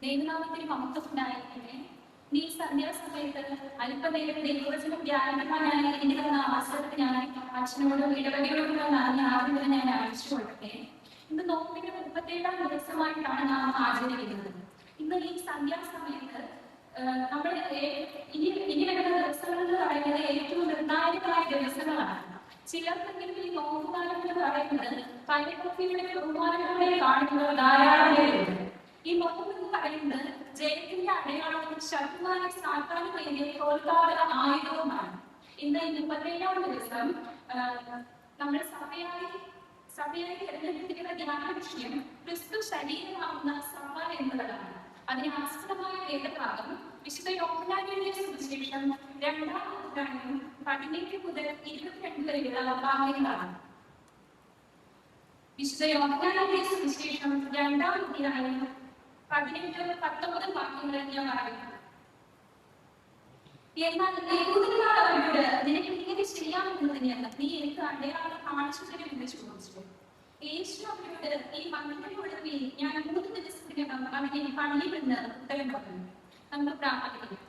ദൈവനാമത്തിന് മഹത്വമുണ്ടായിരിക്കട്ടെ. നീ സന്ധ്യാസമയത്ത് അല്പനേരം ദൈവവചനം ധ്യാനിക്കുവാനായി എനിക്ക് തന്ന അവസരത്തിനായി അച്ഛനോടും ഇടവകയോടും നന്ദി ആദ്യം തന്നെ ഞാൻ അറിയിച്ചുകൊള്ളട്ടെ. ഇന്ന് നോമ്പിന്റെ 37-ാം ദിവസമായിട്ടാണ് നാം ആചരിക്കുന്നത്. ഇന്ന് ഈ സന്ധ്യാസമയത്ത് നമ്മൾ ഇനി വരുന്ന ദിവസങ്ങൾ എന്ന് പറയുന്നത് ഏറ്റവും നിർണായകമായ ദിവസങ്ങളാണ്. ചിലർക്കെങ്കിലും ഈ നോമ്പുകാലം എന്ന് പറയുന്നത് പലപ്പൊക്കെയുള്ള ബഹുമാനങ്ങളെ കാണുന്നത് ധാരാളം പേരുണ്ട്. ഈ നോമ്പ് എന്ന് പറയുന്നത് ജയത്തിന്റെ അടയാളവും ശക്തമായ സാധാരണ തോൽക്കാതെ ആയുധവുമാണ്. ഇന്ന് 37-ാം ദിവസം നമ്മൾ സഭയായി തിരഞ്ഞെടുത്തിരിക്കുന്ന ധ്യാന വിഷയം ക്രിസ്തു ശരീരമാകുന്ന സഭ എന്നതാണ്. അതിന് ആസ്പദമായ വേദഭാഗം വിശുദ്ധ യോഹന്നാന്റെ സുവിശേഷം 2-ാം അധ്യായം 18 മുതൽ 22 വരെയുള്ള ഭാഗങ്ങളാണ്. വിശുദ്ധ യോഹന്നാന്റെ സുവിശേഷം 2-ാം അധ്യായം 18-19 വാക്യങ്ങൾ ഞാൻ പറയുന്നു. എന്നാൽ യഹൂദന്മാർ അവരോട്, നിനക്ക് ഇങ്ങനെ ചെയ്യാമെന്നതിന് നീ എനിക്ക് അടയാളം കാണിച്ചു തരുമെന്ന് ചോദിച്ചു. യേശു അവരോട്, ഈ മണ്ണിനോടൊപ്പം ഞാൻ 3 ദിവസത്തിനകം അവനെ പള്ളിയിലെന്ന് ഉത്തരം പറഞ്ഞു. നമുക്ക് പ്രാർത്ഥിക്കാം.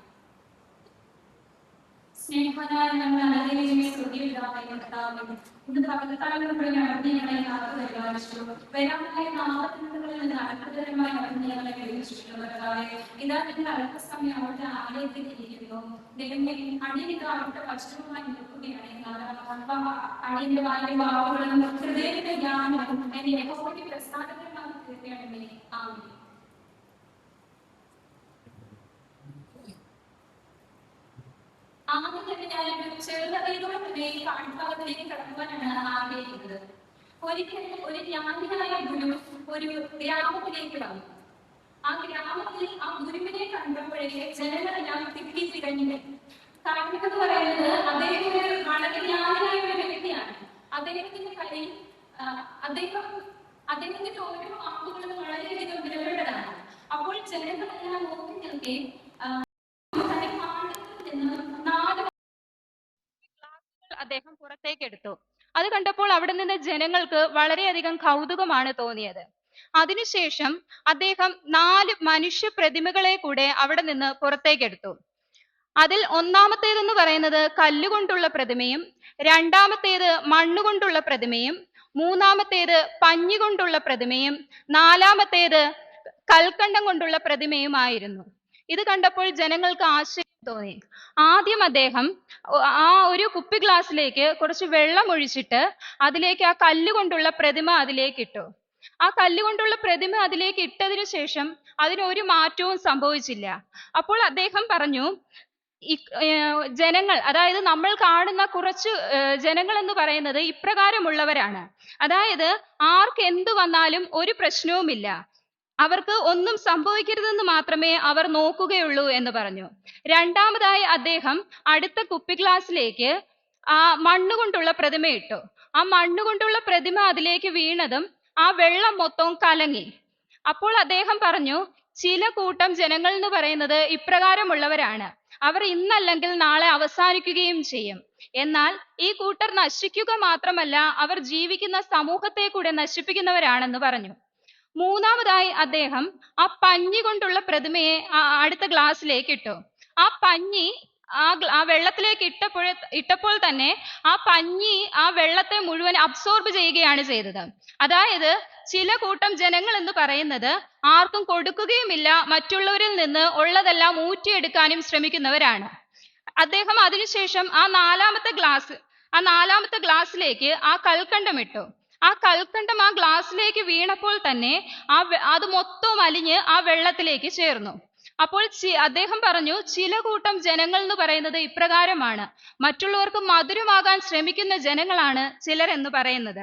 സ്നേഹനായ ഞങ്ങൾ അനേകമേ സ്തുതിയുണ്ടാകുന്നു. ഇന്ന് പകൽക്കാലങ്ങളുടെ ഞങ്ങളെ കാത്തുപരിപാലിച്ചു. വരാനായ നാമത്തിനുകളിൽ നിന്ന് അത്ഭുതകരമായി ഞങ്ങളെ വിളിച്ചിട്ടുള്ളവരായ ഇതാ നിങ്ങൾ അല്പസമയം അവരുടെ ആലയത്തിൽ ഇരിക്കുന്നു. ദൈവമേ, അടിയനിത് അവരുടെ വചനവുമായി നിൽക്കുകയാണ്. അടിയന്റെ വാക്കുകളും ഹൃദയത്തിന്റെ ജ്ഞാനവും എന്നെ യഹോവയ്ക്ക് പ്രസാദകരമായി തീർക്കണമേ. ആമേൻ. ആദ്യം തന്നെ ഞാൻ ചെറുതോടെ കാൺഭാഗത്തിലേക്ക് കടക്കുവാനാണ് ആഗ്രഹിക്കുന്നത്. ഒരിക്കൽ ഒരു ജ്ഞാനിയായ ഗുരു ഒരു ഗ്രാമത്തിലേക്ക് വന്നു. ആ ഗ്രാമത്തിൽ ആ ഗുരുവിനെ കണ്ടപ്പോഴേ ജനങ്ങളെല്ലാം തിക്കിത്തിരഞ്ഞു. കാരണം എന്ന് പറയുന്നത് അദ്ദേഹം വളരെ ജ്ഞാനിയായ ഒരു വ്യക്തിയാണ്. അദ്ദേഹത്തിന്റെ കയ്യിൽ അദ്ദേഹത്തിന്റെ ഓരോ വാക്കുകളും വളരെയധികം വിലപ്പെട്ടതാണ്. അപ്പോൾ ജനങ്ങളെല്ലാം നോക്കി നിൽക്കെ അദ്ദേഹം പുറത്തേക്ക് എടുത്തു. അത് കണ്ടപ്പോൾ അവിടെ നിന്ന് ജനങ്ങൾക്ക് വളരെയധികം കൗതുകമാണ് തോന്നിയത്. അതിനുശേഷം അദ്ദേഹം 4 മനുഷ്യ പ്രതിമകളെ കൂടെ അവിടെ നിന്ന് പുറത്തേക്കെടുത്തു. അതിൽ ഒന്നാമത്തേതെന്ന് പറയുന്നത് കല്ലുകൊണ്ടുള്ള പ്രതിമയും, രണ്ടാമത്തേത് മണ്ണുകൊണ്ടുള്ള പ്രതിമയും, മൂന്നാമത്തേത് പഞ്ഞികൊണ്ടുള്ള പ്രതിമയും, നാലാമത്തേത് കൽക്കണ്ടം കൊണ്ടുള്ള പ്രതിമയുമായിരുന്നു. ഇത് കണ്ടപ്പോൾ ജനങ്ങൾക്ക് ആശ്ചര്യം തോന്നി. ആദ്യം അദ്ദേഹം ആ ഒരു കുപ്പി ഗ്ലാസ്സിലേക്ക് കുറച്ച് വെള്ളം ഒഴിച്ചിട്ട് അതിലേക്ക് ആ കല്ലുകൊണ്ടുള്ള പ്രതിമ അതിലേക്ക് ഇട്ടു. ആ കല്ലുകൊണ്ടുള്ള പ്രതിമ അതിലേക്ക് ഇട്ടതിനു ശേഷം അതിനൊരു മാറ്റവും സംഭവിച്ചില്ല. അപ്പോൾ അദ്ദേഹം പറഞ്ഞു, ജനങ്ങൾ, അതായത് നമ്മൾ കാണുന്ന കുറച്ച് ജനങ്ങൾ എന്ന് പറയുന്നത് ഇപ്രകാരമുള്ളവരാണ്. അതായത് ആർക്ക് എന്തു വന്നാലും ഒരു പ്രശ്നവുമില്ല, അവർക്ക് ഒന്നും സംഭവിക്കരുതെന്ന് മാത്രമേ അവർ നോക്കുകയുള്ളൂ എന്ന് പറഞ്ഞു. രണ്ടാമതായി അദ്ദേഹം അടുത്ത കുപ്പി ഗ്ലാസ്സിലേക്ക് ആ മണ്ണുകൊണ്ടുള്ള പ്രതിമ ഇട്ടു. ആ മണ്ണുകൊണ്ടുള്ള പ്രതിമ അതിലേക്ക് വീണതും ആ വെള്ളം മൊത്തം കലങ്ങി. അപ്പോൾ അദ്ദേഹം പറഞ്ഞു, ചില കൂട്ടം ജനങ്ങൾ എന്ന് പറയുന്നത് ഇപ്രകാരമുള്ളവരാണ്, അവർ ഇന്നല്ലെങ്കിൽ നാളെ അവസാനിക്കുകയും ചെയ്യും. എന്നാൽ ഈ കൂട്ടർ നശിക്കുക മാത്രമല്ല, അവർ ജീവിക്കുന്ന സമൂഹത്തെ കൂടെ നശിപ്പിക്കുന്നവരാണെന്ന് പറഞ്ഞു. മൂന്നാമതായി അദ്ദേഹം ആ പഞ്ഞി കൊണ്ടുള്ള പ്രതിമയെ അടുത്ത ഗ്ലാസ്സിലേക്ക് ഇട്ടു. ആ പഞ്ഞി ആ വെള്ളത്തിലേക്ക് ഇട്ടപ്പോൾ തന്നെ ആ പഞ്ഞി ആ വെള്ളത്തെ മുഴുവൻ അബ്സോർബ് ചെയ്യുകയാണ് ചെയ്തത്. അതായത് ചില കൂട്ടം ജനങ്ങൾ എന്ന് പറയുന്നത് ആർക്കും കൊടുക്കുകയുമില്ല, മറ്റുള്ളവരിൽ നിന്ന് ഉള്ളതെല്ലാം ഊറ്റിയെടുക്കാനും ശ്രമിക്കുന്നവരാണ്. അദ്ദേഹം അതിനുശേഷം ആ നാലാമത്തെ ഗ്ലാസ്സിലേക്ക് ആ കൽക്കണ്ടം ഇട്ടു. ആ കൽക്കണ്ടം ആ ഗ്ലാസ്സിലേക്ക് വീണപ്പോൾ തന്നെ അത് മൊത്തം അലിഞ്ഞ് ആ വെള്ളത്തിലേക്ക് ചേർന്നു. അപ്പോൾ അദ്ദേഹം പറഞ്ഞു, ചില കൂട്ടം ജനങ്ങൾ എന്ന് പറയുന്നത് ഇപ്രകാരമാണ്, മറ്റുള്ളവർക്ക് മധുരമാകാൻ ശ്രമിക്കുന്ന ജനങ്ങളാണ് ചിലർ എന്ന് പറയുന്നത്.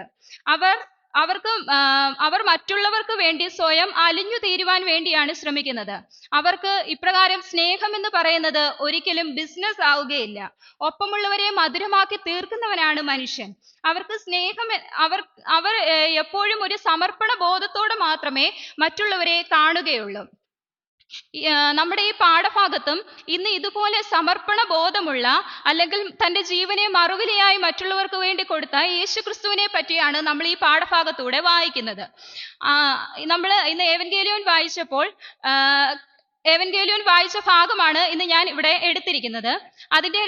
അവർ മറ്റുള്ളവർക്ക് വേണ്ടി സ്വയം അലിഞ്ഞു തീരുവാൻ വേണ്ടിയാണ് ശ്രമിക്കുന്നത്. അവർക്ക് ഇപ്രകാരം സ്നേഹം എന്ന് പറയുന്നത് ഒരിക്കലും ബിസിനസ് ആവുകയില്ല. ഒപ്പമുള്ളവരെ മധുരമാക്കി തീർക്കുന്നവനാണ് മനുഷ്യൻ. അവർക്ക് സ്നേഹം, അവർ എപ്പോഴും ഒരു സമർപ്പണ ബോധത്തോടെ മാത്രമേ മറ്റുള്ളവരെ കാണുകയുള്ളൂ. നമ്മുടെ ഈ പാഠഭാഗത്തും ഇന്ന് ഇതുപോലെ സമർപ്പണ ബോധമുള്ള അല്ലെങ്കിൽ തൻ്റെ ജീവനെ മറുവിലയായി മറ്റുള്ളവർക്ക് വേണ്ടി കൊടുത്ത യേശു ക്രിസ്തുവിനെ പറ്റിയാണ് നമ്മൾ ഈ പാഠഭാഗത്തൂടെ വായിക്കുന്നത്. നമ്മൾ ഇന്ന് ഏവൻഗേലിയോൻ വായിച്ച ഭാഗമാണ് ഇന്ന് ഞാൻ ഇവിടെ എടുത്തിരിക്കുന്നത്. അതിന്റെ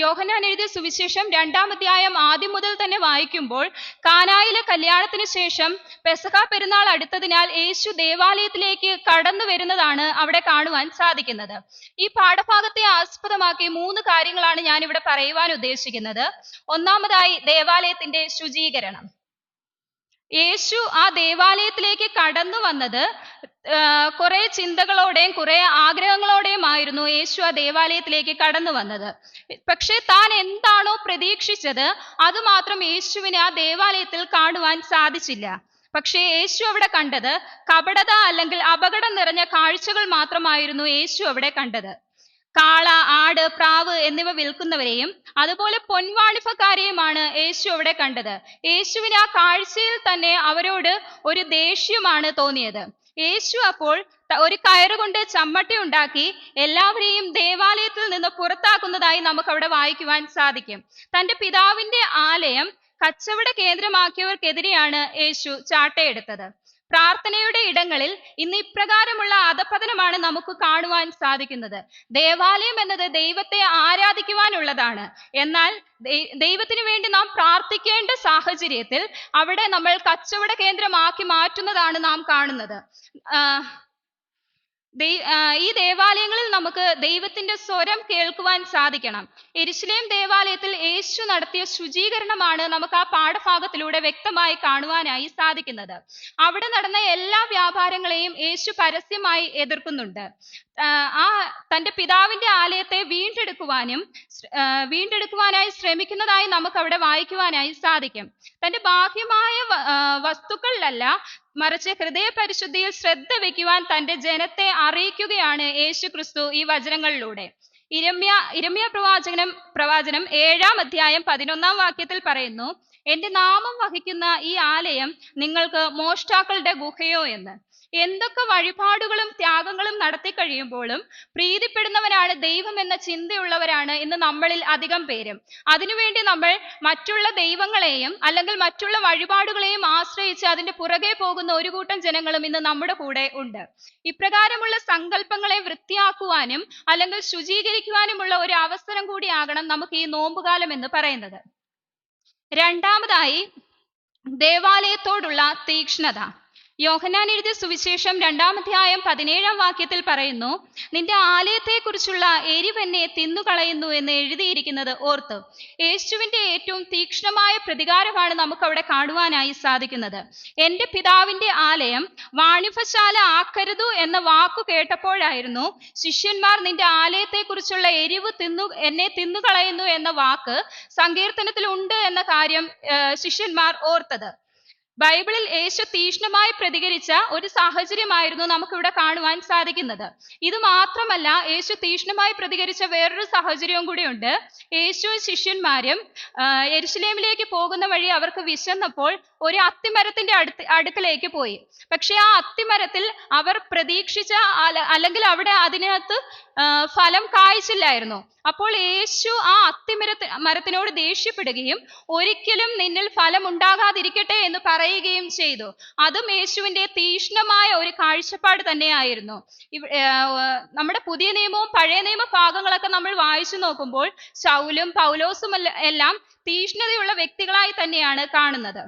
യോഹന്നാൻ എഴുതിയ സുവിശേഷം 2-ാം അധ്യായം ആദ്യം മുതൽ തന്നെ വായിക്കുമ്പോൾ കാനായിലെ കല്യാണത്തിന് ശേഷം പെസഹ പെരുന്നാൾ അടുത്തതിനാൽ യേശു ദേവാലയത്തിലേക്ക് കടന്നു വരുന്നതാണ് അവിടെ കാണുവാൻ സാധിക്കുന്നത്. ഈ പാഠഭാഗത്തെ ആസ്പദമാക്കി 3 കാര്യങ്ങളാണ് ഞാൻ ഇവിടെ പറയുവാൻ ഉദ്ദേശിക്കുന്നത്. ഒന്നാമതായി ദേവാലയത്തിന്റെ ശുചീകരണം. യേശു ആ ദേവാലയത്തിലേക്ക് കടന്നു വന്നത് കുറെ ചിന്തകളോടെയും കുറെ ആഗ്രഹങ്ങളോടെയും ആയിരുന്നു യേശു ആ ദേവാലയത്തിലേക്ക് കടന്നു വന്നത്. പക്ഷെ താൻ എന്താണോ പ്രതീക്ഷിച്ചത് അത് മാത്രം യേശുവിന് ആ ദേവാലയത്തിൽ കാണുവാൻ സാധിച്ചില്ല. പക്ഷേ യേശു അവിടെ കണ്ടത് കപടത അല്ലെങ്കിൽ അപകടം നിറഞ്ഞ കാഴ്ചകൾ മാത്രമായിരുന്നു യേശു അവിടെ കണ്ടത്. കാള, ആട്, പ്രാവ് എന്നിവ വിൽക്കുന്നവരെയും അതുപോലെ പൊൻവാണിഭക്കാരെയുമാണ് യേശു അവിടെ കണ്ടത്. യേശുവിന് ആ കാഴ്ചയിൽ തന്നെ അവരോട് ഒരു ദേഷ്യമാണ് തോന്നിയത്. യേശു അപ്പോൾ ഒരു കയറുകൊണ്ട് ചമ്മട്ടി ഉണ്ടാക്കി എല്ലാവരെയും ദേവാലയത്തിൽ നിന്ന് പുറത്താക്കുന്നതായി നമുക്ക് അവിടെ വായിക്കുവാൻ സാധിക്കും. തൻ്റെ പിതാവിന്റെ ആലയം കച്ചവട കേന്ദ്രമാക്കിയവർക്കെതിരെയാണ് യേശു ചാട്ടയെടുത്തത്. പ്രാർത്ഥനയുടെ ഇടങ്ങളിൽ ഇന്ന് ഇപ്രകാരമുള്ള അധപതനമാണ് നമുക്ക് കാണുവാൻ സാധിക്കുന്നത്. ദേവാലയം എന്നത് ദൈവത്തെ ആരാധിക്കുവാനുള്ളതാണ്. എന്നാൽ ദൈവത്തിന് വേണ്ടി നാം പ്രാർത്ഥിക്കേണ്ട സാഹചര്യത്തിൽ അവിടെ നമ്മൾ കച്ചവട കേന്ദ്രമാക്കി മാറ്റുന്നതാണ് നാം കാണുന്നത്. ഈ ദേവാലയങ്ങളിൽ നമുക്ക് ദൈവത്തിന്റെ സ്വരം കേൾക്കുവാൻ സാധിക്കണം. യെരുശലേം ദേവാലയത്തിൽ യേശു നടത്തിയ ശുചീകരണമാണ് നമുക്ക് ആ പാഠഭാഗത്തിലൂടെ വ്യക്തമായി കാണുവാനായി സാധിക്കുന്നത്. അവിടെ നടന്ന എല്ലാ വ്യാപാരങ്ങളെയും യേശു പരസ്യമായി എതിർക്കുന്നുണ്ട്. തൻ്റെ പിതാവിന്റെ ആലയത്തെ വീണ്ടെടുക്കുവാനായി ശ്രമിക്കുന്നതായി നമുക്ക് അവിടെ വായിക്കുവാനായി സാധിക്കും. തൻ്റെ ബാഹ്യമായ വസ്തുക്കളിലല്ല, മറിച്ച് ഹൃദയ പരിശുദ്ധിയിൽ ശ്രദ്ധ വയ്ക്കുവാൻ തൻ്റെ ജനത്തെ അറിയിക്കുകയാണ് യേശു ക്രിസ്തു ഈ വചനങ്ങളിലൂടെ. ഇരമ്യ പ്രവാചനം 7-ാം അധ്യായം 11-ാം വാക്യത്തിൽ പറയുന്നു, എന്റെ നാമം വഹിക്കുന്ന ഈ ആലയം നിങ്ങൾക്ക് മോഷ്ടാക്കളുടെ ഗുഹയോ എന്ന്. എന്തൊക്കെ വഴിപാടുകളും ത്യാഗങ്ങളും നടത്തി കഴിയുമ്പോഴും പ്രീതിപ്പെടുന്നവനാണ് ദൈവം എന്ന ചിന്തയുള്ളവരാണ് ഇന്ന് നമ്മളിൽ അധികം പേരും. അതിനുവേണ്ടി നമ്മൾ മറ്റുള്ള ദൈവങ്ങളെയും അല്ലെങ്കിൽ മറ്റുള്ള വഴിപാടുകളെയും ആശ്രയിച്ച് അതിന്റെ പുറകെ പോകുന്ന ഒരു കൂട്ടം ജനങ്ങളും ഇന്ന് നമ്മുടെ കൂടെ ഉണ്ട്. ഇപ്രകാരമുള്ള സങ്കല്പങ്ങളെ വൃത്തിയാക്കുവാനും അല്ലെങ്കിൽ ശുചീകരിക്കുവാനുമുള്ള ഒരു അവസരം കൂടിയാകണം നമുക്ക് ഈ നോമ്പുകാലം എന്ന് പറയുന്നത്. രണ്ടാമതായി, ദേവാലയത്തോടുള്ള തീക്ഷ്ണത. യോഹന്നാൻ എഴുതിയ സുവിശേഷം 2-ാം അധ്യായം 17-ാം വാക്യത്തിൽ പറയുന്നു, നിന്റെ ആലയത്തെക്കുറിച്ചുള്ള എരിവെന്നെ തിന്നുകളയുന്നു എന്ന് എഴുതിയിരിക്കുന്നത് ഓർത്ത്. യേശുവിന്റെ ഏറ്റവും തീക്ഷ്ണമായ പ്രതികാരമാണ് നമുക്ക് അവിടെ കാണുവാനായി സാധിക്കുന്നത്. എൻ്റെ പിതാവിന്റെ ആലയം വാണിഭശാല ആക്കരുത് എന്ന വാക്കു കേട്ടപ്പോഴായിരുന്നു ശിഷ്യന്മാർ നിന്റെ ആലയത്തെക്കുറിച്ചുള്ള എരിവ് എന്നെ തിന്നുകളയുന്നു എന്ന വാക്ക് സങ്കീർത്തനത്തിൽ ഉണ്ട് എന്ന കാര്യം ശിഷ്യന്മാർ ഓർത്തത്. ബൈബിളിൽ യേശു തീക്ഷ്ണമായി പ്രതികരിച്ച ഒരു സാഹചര്യമായിരുന്നു നമുക്കിവിടെ കാണുവാൻ സാധിക്കുന്നത്. ഇത് മാത്രമല്ല, യേശു തീക്ഷ്ണമായി പ്രതികരിച്ച വേറൊരു സാഹചര്യവും കൂടിയുണ്ട്. യേശുവും ശിഷ്യന്മാരും യെരുശലേമിലേക്ക് പോകുന്ന വഴി അവർക്ക് വിശന്നപ്പോൾ ഒരു അത്തിമരത്തിന്റെ അടുക്കലേക്ക് പോയി. പക്ഷെ ആ അത്തിമരത്തിൽ അവർ പ്രതീക്ഷിച്ച അല്ലെങ്കിൽ അവിടെ അതിനകത്ത് ഫലം കായ്ച്ചില്ലായിരുന്നു. അപ്പോൾ യേശു ആ മരത്തിനോട് ദേഷ്യപ്പെടുകയും ഒരിക്കലും നിന്നിൽ ഫലം ഉണ്ടാകാതിരിക്കട്ടെ എന്ന് പറയുകയും ചെയ്തു. അതും യേശുവിന്റെ തീക്ഷ്ണമായ ഒരു കാഴ്ചപ്പാട് തന്നെയായിരുന്നു. നമ്മുടെ പുതിയ നിയമവും പഴയ നിയമ ഭാഗങ്ങളൊക്കെ നമ്മൾ വായിച്ചു നോക്കുമ്പോൾ ശൗലും പൗലോസും എല്ലാം തീക്ഷ്ണതയുള്ള വ്യക്തികളായി തന്നെയാണ് കാണുന്നത്.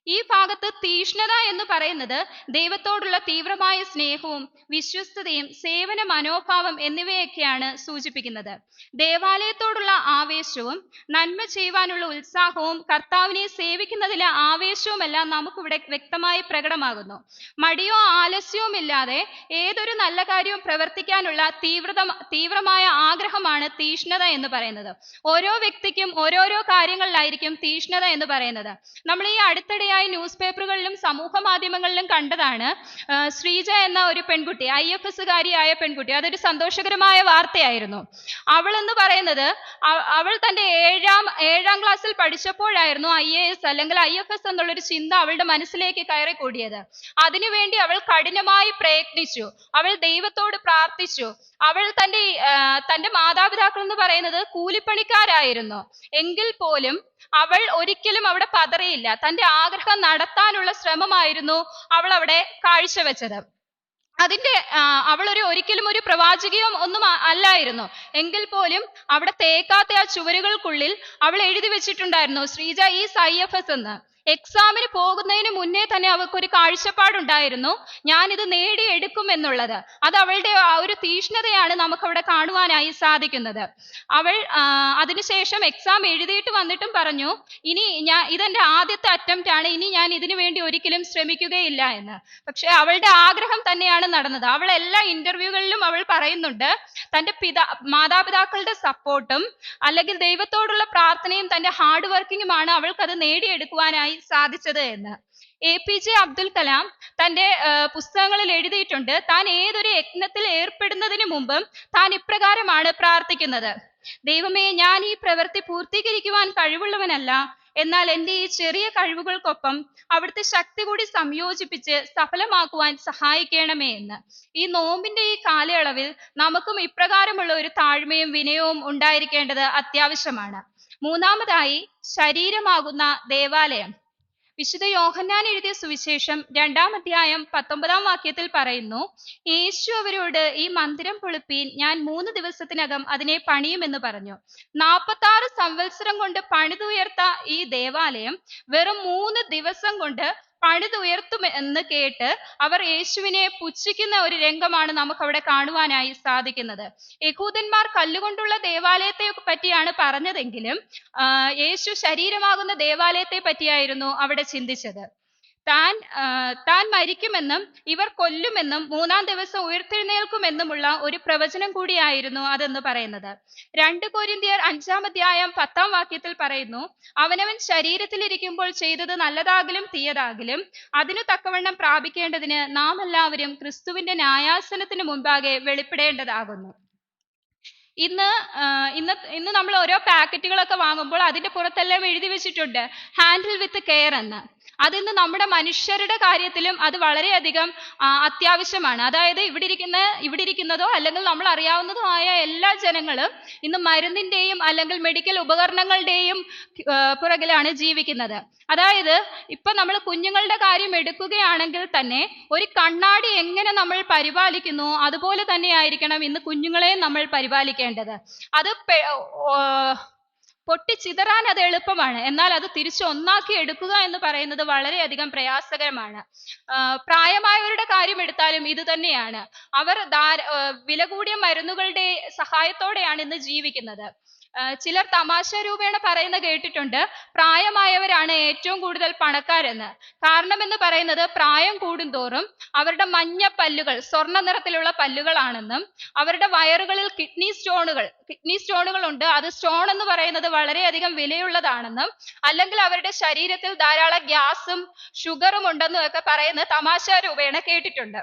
ഈ ഭാഗത്ത് തീക്ഷ്ണത എന്ന് പറയുന്നത് ദൈവത്തോടുള്ള തീവ്രമായ സ്നേഹവും വിശ്വസ്തതയും സേവന മനോഭാവം എന്നിവയൊക്കെയാണ് സൂചിപ്പിക്കുന്നത്. ദേവാലയത്തോടുള്ള ആവേശവും നന്മ ചെയ്യുവാനുള്ള ഉത്സാഹവും കർത്താവിനെ സേവിക്കുന്നതിലെ ആവേശവുമെല്ലാം നമുക്കിവിടെ വ്യക്തമായി പ്രകടമാകുന്നു. മടിയോ ആലസ്യവും ഇല്ലാതെ ഏതൊരു നല്ല കാര്യവും പ്രവർത്തിക്കാനുള്ള തീവ്രമായ ആഗ്രഹമാണ് തീക്ഷ്ണത എന്ന് പറയുന്നത്. ഓരോ വ്യക്തിക്കും ഓരോരോ കാര്യങ്ങളിലായിരിക്കും തീക്ഷ്ണത എന്ന് പറയുന്നത്. നമ്മൾ ഈ അടുത്തിടെയായി അടുത്തിടെയായി ന്യൂസ് പേപ്പറുകളിലും സമൂഹ മാധ്യമങ്ങളിലും കണ്ടതാണ്. ശ്രീജ എന്ന ഒരു പെൺകുട്ടി, IFS-കാരിയായ പെൺകുട്ടി, അതൊരു സന്തോഷകരമായ വാർത്തയായിരുന്നു. അവൾ എന്ന് പറയുന്നത് അവൾ തന്റെ ഏഴാം ക്ലാസ്സിൽ പഠിച്ചപ്പോഴായിരുന്നു IAS അല്ലെങ്കിൽ IFS എന്നുള്ളൊരു ചിന്ത അവളുടെ മനസ്സിലേക്ക് കയറി കൂടിയത്. അതിനുവേണ്ടി അവൾ കഠിനമായി പ്രയത്നിച്ചു, അവൾ ദൈവത്തോട് പ്രാർത്ഥിച്ചു. അവൾ തന്റെ മാതാപിതാക്കൾ എന്ന് പറയുന്നത് കൂലിപ്പണിക്കാരായിരുന്നു. എങ്കിൽ പോലും അവൾ ഒരിക്കലും അവിടെ പതറിയില്ല. തന്റെ ആഗ്രഹം നടത്താനുള്ള ശ്രമമായിരുന്നു അവൾ അവിടെ കാഴ്ചവെച്ചത്. അവൾ ഒരിക്കലും ഒരു പ്രവാചകിയോ ഒന്നും അല്ലായിരുന്നു. എങ്കിൽ പോലും അവിടെ തേക്കാത്ത ആ ചുവരുകൾക്കുള്ളിൽ അവൾ എഴുതി വെച്ചിട്ടുണ്ടായിരുന്നു ശ്രീജ ഈസ് IFS എന്ന്. എക്സാമിന് പോകുന്നതിന് മുന്നേ തന്നെ അവൾക്കൊരു കാഴ്ചപ്പാടുണ്ടായിരുന്നു, ഞാനിത് നേടിയെടുക്കും എന്നുള്ളത്. അത് അവളുടെ ആ ഒരു തീഷ്ണതയാണ് നമുക്കവിടെ കാണുവാനായി സാധിക്കുന്നത്. അവൾ അതിനുശേഷം എക്സാം എഴുതിയിട്ട് വന്നിട്ടും പറഞ്ഞു, ഇതെന്റെ ആദ്യത്തെ അറ്റംപ്റ്റ് ആണ്, ഇനി ഞാൻ ഇതിനു വേണ്ടി ഒരിക്കലും ശ്രമിക്കുകയില്ല എന്ന്. പക്ഷെ അവളുടെ ആഗ്രഹം തന്നെയാണ് നടന്നത്. അവൾ എല്ലാ ഇന്റർവ്യൂകളിലും അവൾ പറയുന്നുണ്ട്, തന്റെ മാതാപിതാക്കളുടെ സപ്പോർട്ടും അല്ലെങ്കിൽ ദൈവത്തോടുള്ള പ്രാർത്ഥനയും തന്റെ ഹാർഡ് വർക്കിങ്ങുമാണ് അവൾക്കത് നേടിയെടുക്കുവാനായി സാധിച്ചത് എന്ന്. APJ അബ്ദുൽ കലാം തന്റെ പുസ്തകങ്ങളിൽ എഴുതിയിട്ടുണ്ട്, താൻ ഏതൊരു യജ്ഞത്തിൽ ഏർപ്പെടുന്നതിന് മുമ്പും താൻ ഇപ്രകാരമാണ് പ്രാർത്ഥിക്കുന്നത്: ദൈവമേ, ഞാൻ ഈ പ്രവൃത്തി പൂർത്തീകരിക്കുവാൻ കഴിവുള്ളവനല്ല, എന്നാൽ എൻ്റെ ഈ ചെറിയ കഴിവുകൾക്കൊപ്പം അവിടുത്തെ ശക്തി കൂടി സംയോജിപ്പിച്ച് സഫലമാക്കുവാൻ സഹായിക്കണമേ എന്ന്. ഈ നോമ്പിന്റെ ഈ കാലയളവിൽ നമുക്കും ഇപ്രകാരമുള്ള ഒരു താഴ്മയും വിനയവും ഉണ്ടായിരിക്കേണ്ടത് അത്യാവശ്യമാണ്. മൂന്നാമതായി, ശരീരമാകുന്ന ദേവാലയം. വിശുദ്ധ യോഹന്നാൻ എഴുതിയ സുവിശേഷം 2-ാം അധ്യായം 19-ാം വാക്യത്തിൽ പറയുന്നു, യേശു അവരോട്, ഈ മന്ദിരം പൊളിപ്പീൻ, ഞാൻ 3 ദിവസത്തിനകം അതിനെ പണിയുമെന്ന് പറഞ്ഞു. 46 സംവത്സരം കൊണ്ട് പണിതുയർത്ത ഈ ദേവാലയം വെറും 3 ദിവസം കൊണ്ട് പണിതുയർത്തുമെന്ന് കേട്ട് അവർ യേശുവിനെ പുച്ഛിക്കുന്ന ഒരു രംഗമാണ് നമുക്ക് അവിടെ കാണുവാനായി സാധിക്കുന്നത്. യഹൂദന്മാർ കല്ലുകൊണ്ടുള്ള ദേവാലയത്തെ പറ്റിയാണ് പറഞ്ഞതെങ്കിലും യേശു ശരീരമാകുന്ന ദേവാലയത്തെ പറ്റിയായിരുന്നു അവിടെ ചിന്തിച്ചത്. താൻ മരിക്കുമെന്നും ഇവർ കൊല്ലുമെന്നും 3-ാം ദിവസം ഉയർത്തെഴുന്നേൽക്കുമെന്നുമുള്ള ഒരു പ്രവചനം കൂടിയായിരുന്നു അതെന്ന് പറയുന്നത്. 2 കൊരിന്ത്യർ 5-ാം അധ്യായം 10-ാം വാക്യത്തിൽ പറയുന്നു, അവനവൻ ശരീരത്തിലിരിക്കുമ്പോൾ ചെയ്തത് നല്ലതാകിലും തീയതാകിലും അതിനു തക്കവണ്ണം പ്രാപിക്കേണ്ടതിന് നാം എല്ലാവരും ക്രിസ്തുവിന്റെ ന്യായാസനത്തിന് മുൻപാകെ വെളിപ്പെടേണ്ടതാകുന്നു. ഇന്ന് നമ്മൾ ഓരോ പാക്കറ്റുകളൊക്കെ വാങ്ങുമ്പോൾ അതിന്റെ പുറത്തെല്ലാം എഴുതി വെച്ചിട്ടുണ്ട് ഹാൻഡിൽ വിത്ത് കെയർ എന്ന്. അതിന്ന് നമ്മുടെ മനുഷ്യരുടെ കാര്യത്തിലും അത് വളരെയധികം അത്യാവശ്യമാണ്. അതായത് ഇവിടെ ഇരിക്കുന്നതോ അല്ലെങ്കിൽ നമ്മൾ അറിയാവുന്നതോ ആയ എല്ലാ ജനങ്ങളും ഇന്ന് മരുന്നിന്റെയും അല്ലെങ്കിൽ മെഡിക്കൽ ഉപകരണങ്ങളുടെയും പുറകിലാണ് ജീവിക്കുന്നത്. അതായത് ഇപ്പൊ നമ്മൾ കുഞ്ഞുങ്ങളുടെ കാര്യം എടുക്കുകയാണെങ്കിൽ തന്നെ ഒരു കണ്ണാടി എങ്ങനെ നമ്മൾ പരിപാലിക്കുന്നു അതുപോലെ തന്നെ ആയിരിക്കണം ഇന്ന് കുഞ്ഞുങ്ങളെ നമ്മൾ പരിപാലിക്കേണ്ടത്. അത് പൊട്ടിച്ചിതറാൻ അത് എളുപ്പമാണ്, എന്നാൽ അത് തിരിച്ച് ഒന്നാക്കി എടുക്കുക എന്ന് പറയുന്നത് വളരെയധികം പ്രയാസകരമാണ്. പ്രായമായവരുടെ കാര്യം എടുത്താലും ഇത് തന്നെയാണ്. അവർ വില കൂടിയ മരുന്നുകളുടെ സഹായത്തോടെയാണ് ഇന്ന് ജീവിക്കുന്നത്. ചിലർ തമാശ രൂപേണ പറയുന്ന കേട്ടിട്ടുണ്ട്, പ്രായമായവരാണ് ഏറ്റവും കൂടുതൽ പണക്കാരെന്ന്. കാരണം എന്ന് പറയുന്നത് പ്രായം കൂടുന്തോറും അവരുടെ മഞ്ഞ പല്ലുകൾ സ്വർണ്ണ നിറത്തിലുള്ള പല്ലുകളാണെന്നും അവരുടെ വയറുകളിൽ കിഡ്നി സ്റ്റോണുകൾ ഉണ്ട്, അത് സ്റ്റോൺ എന്ന് പറയുന്നത് വളരെയധികം വിലയുള്ളതാണെന്നും അല്ലെങ്കിൽ അവരുടെ ശരീരത്തിൽ ധാരാളം ഗ്യാസും ഷുഗറും ഉണ്ടെന്നും ഒക്കെ പറയുന്ന തമാശ രൂപേണ കേട്ടിട്ടുണ്ട്.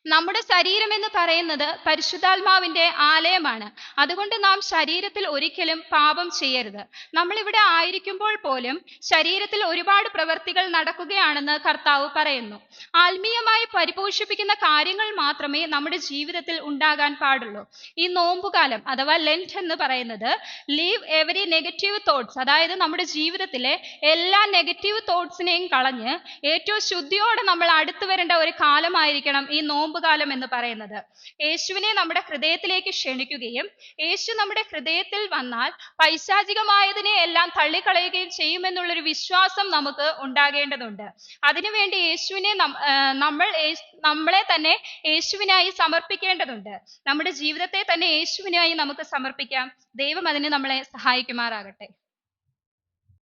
നമ്മുടെ ശരീരം എന്ന് പറയുന്നത് പരിശുദ്ധാത്മാവിന്റെ ആലയമാണ്. അതുകൊണ്ട് നാം ശരീരത്തിൽ ഒരിക്കലും പാപം ചെയ്യരുത്. നമ്മളിവിടെ ആയിരിക്കുമ്പോൾ പോലും ശരീരത്തിൽ ഒരുപാട് പ്രവൃത്തികൾ നടക്കുകയാണെന്ന് കർത്താവ് പറയുന്നു. ആത്മീയമായി പരിപോഷിപ്പിക്കുന്ന കാര്യങ്ങൾ മാത്രമേ നമ്മുടെ ജീവിതത്തിൽ ഉണ്ടാകാൻ പാടുള്ളൂ. ഈ നോമ്പുകാലം അഥവാ ലെന്റ് എന്ന് പറയുന്നത് ലീവ് എവരി നെഗറ്റീവ് തോട്ട്സ്, അതായത് നമ്മുടെ ജീവിതത്തിലെ എല്ലാ നെഗറ്റീവ് തോട്ട്സിനെയും കളഞ്ഞ് ഏറ്റവും ശുദ്ധിയോടെ നമ്മൾ അടുത്തു വരേണ്ട ഒരു കാലമായിരിക്കണം ഈ നോമ്പുകാലം എന്ന് പറയുന്നത്. യേശുവിനെ നമ്മുടെ ഹൃദയത്തിലേക്ക് ക്ഷണിക്കുകയും യേശു നമ്മുടെ ഹൃദയത്തിൽ വന്നാൽ പൈശാചികമായതിനെ എല്ലാം തള്ളിക്കളയുകയും ചെയ്യുമെന്നുള്ളൊരു വിശ്വാസം നമുക്ക് ഉണ്ടാകേണ്ടതുണ്ട്. അതിനുവേണ്ടി നമ്മളെ തന്നെ യേശുവിനായി സമർപ്പിക്കേണ്ടതുണ്ട്. നമ്മുടെ ജീവിതത്തെ തന്നെ യേശുവിനായി നമുക്ക് സമർപ്പിക്കാം. ദൈവം അതിന് നമ്മളെ സഹായിക്കുമാറാകട്ടെ.